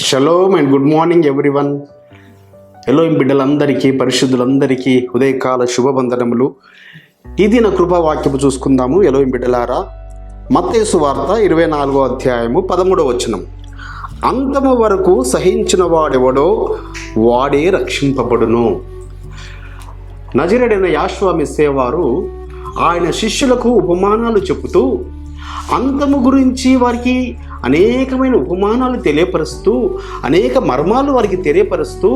Shalom and good morning everyone. Elohim బిడ్డలందరికీ, పరిశుద్ధులందరికీ ఉదయకాల శుభవందనములు. ఇది నా కృపావాక్యము చూసుకుందాము. ఎలోహిం బిడ్డలారా, మత్తయి సువార్త 24వ అధ్యాయము 13వ వచనం. అంతము వరకు సహించిన వాడెవడో వాడే రక్షింపబడును. నజరేయుడైన యోషువ మెస్సీయ వారు ఆయన శిష్యులకు ఉపమానాలు చెబుతూ అంతము గురించి వారికి అనేకమైన ఉపమానాలు తెలియపరుస్తూ, అనేక మర్మాలు వారికి తెలియపరుస్తూ,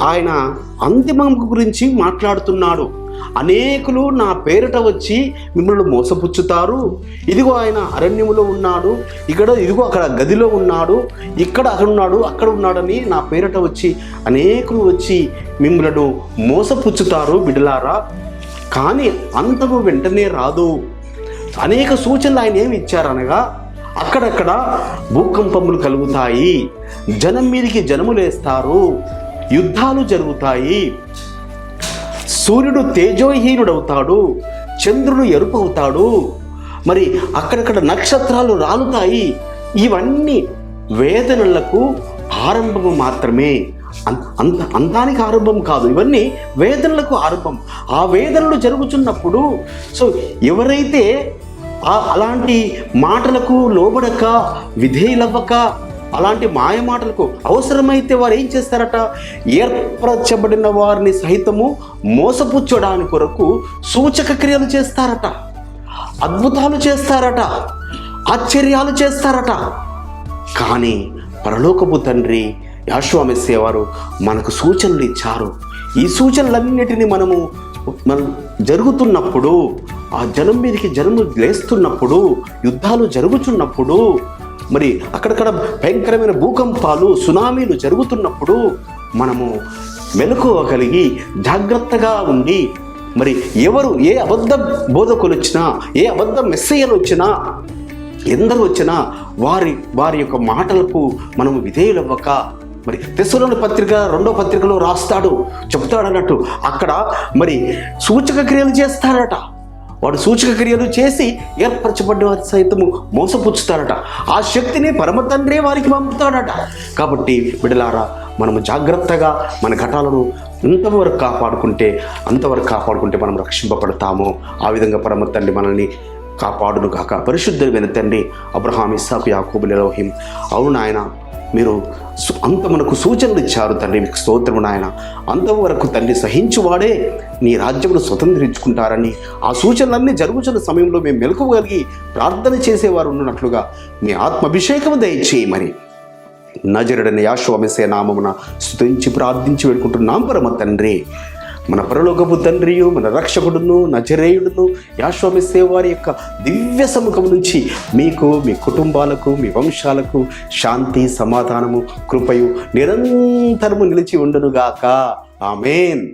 ఆయన అంతిమం గురించి మాట్లాడుతున్నాడు. అనేకులు నా పేరిట వచ్చి మిమ్మల్ని మోసపుచ్చుతారు. ఇదిగో ఆయన అరణ్యములో ఉన్నాడు, ఇదిగో అక్కడ గదిలో ఉన్నాడు, అక్కడ ఉన్నాడు, అక్కడ ఉన్నాడని నా పేరిట వచ్చి అనేకులు వచ్చి మిమ్మల్ని మోసపుచ్చుతారు బిడ్డలారా. కానీ అంతము వెంటనే రాదు. అనేక సూచనలు ఆయన ఏమి ఇచ్చారనగా, అక్కడక్కడ భూకంపములు కలుగుతాయి, జనం మీదకి జనములేస్తారు, యుద్ధాలు జరుగుతాయి, సూర్యుడు తేజోహీనుడవుతాడు, చంద్రుడు ఎరుపు అవుతాడు, మరి అక్కడక్కడ నక్షత్రాలు రాలుతాయి. ఇవన్నీ వేదనలకు ఆరంభము మాత్రమే, అంతానికి ఆరంభం కాదు. ఇవన్నీ వేదనలకు ఆరంభం. ఆ వేదనలు జరుగుతున్నప్పుడు ఎవరైతే అలాంటి మాటలకు లోబడక, విధేయులవ్వక, అలాంటి మాయ మాటలకు అవసరమైతే వారు ఏం చేస్తారట, ఏర్పరచబడిన వారిని సహితము మోసపుచ్చడానికి కొరకు సూచక క్రియలు చేస్తారట, అద్భుతాలు చేస్తారట, ఆశ్చర్యాలు చేస్తారట. కానీ పరలోకపు తండ్రి యోషువ మెస్సీయ వారు మనకు సూచనలు ఇచ్చారు. ఈ సూచనలన్నిటినీ మనం జరుగుతున్నప్పుడు, ఆ జనం మీదకి జనము లేస్తున్నప్పుడు, యుద్ధాలు జరుగుతున్నప్పుడు, మరి అక్కడక్కడ భయంకరమైన భూకంపాలు, సునామీలు జరుగుతున్నప్పుడు మనము మెలకువగలిగి జాగ్రత్తగా ఉండి, మరి ఎవరు ఏ అబద్ధ బోధకులు వచ్చినా, ఏ అబద్ధ మెస్సయ్యలు వచ్చినా, ఎందరు వచ్చినా వారి యొక్క మాటలకు మనము విధేయులవ్వక, మరి తెస్సలోని పత్రిక 2వ పత్రికలో చెప్తాడు అన్నట్టు, అక్కడ మరి సూచక క్రియలు చేస్తారట. వాడు సూచక క్రియలు చేసి ఏర్పరచబడ్డ వారి సైతము మోసపుచ్చుతారట. ఆ శక్తిని పరమ తండ్రే వారికి పంపుతాడట. కాబట్టి బిడ్డలారా, మనము జాగ్రత్తగా మన ఘటాలను అంతవరకు కాపాడుకుంటే మనం రక్షింపబడతాము. ఆ విధంగా పరమ తండ్రి మనల్ని కాపాడును కాక. పరిశుద్ధమైన తండ్రి అబ్రహాం, ఇస్సాకు, యాకోబుల ఎలోహిం, అవును నాయన, మీరు అంతమునకు సూచనలు ఇచ్చారు తండ్రి, మీకు స్తోత్రము నాయన. అంతవరకు తండ్రి సహించువాడే నీ రాజ్యమును స్వతంత్రించుకుంటారని, ఆ సూచనలన్నీ జరుగుతున్న సమయంలో మేము మెలకువగలిగి ప్రార్థన చేసేవారు ఉన్నట్లుగా మీ ఆత్మాభిషేకము దయచేయమని నజరేయుడైన యోషువ మెస్సీయ నామమున స్తుతించి ప్రార్థించి వేడుకుంటున్నాం పరమ తండ్రి. మన పరలోకపు తండ్రియు, మన రక్షకుడును, నజరేయుడును యోషువ మెస్సీయ వారి యొక్క దివ్య సముఖం నుంచి మీకు, మీ కుటుంబాలకు, మీ వంశాలకు శాంతి, సమాధానము, కృపయు నిరంతరము నిలిచి ఉండునుగాక. ఆమేన్.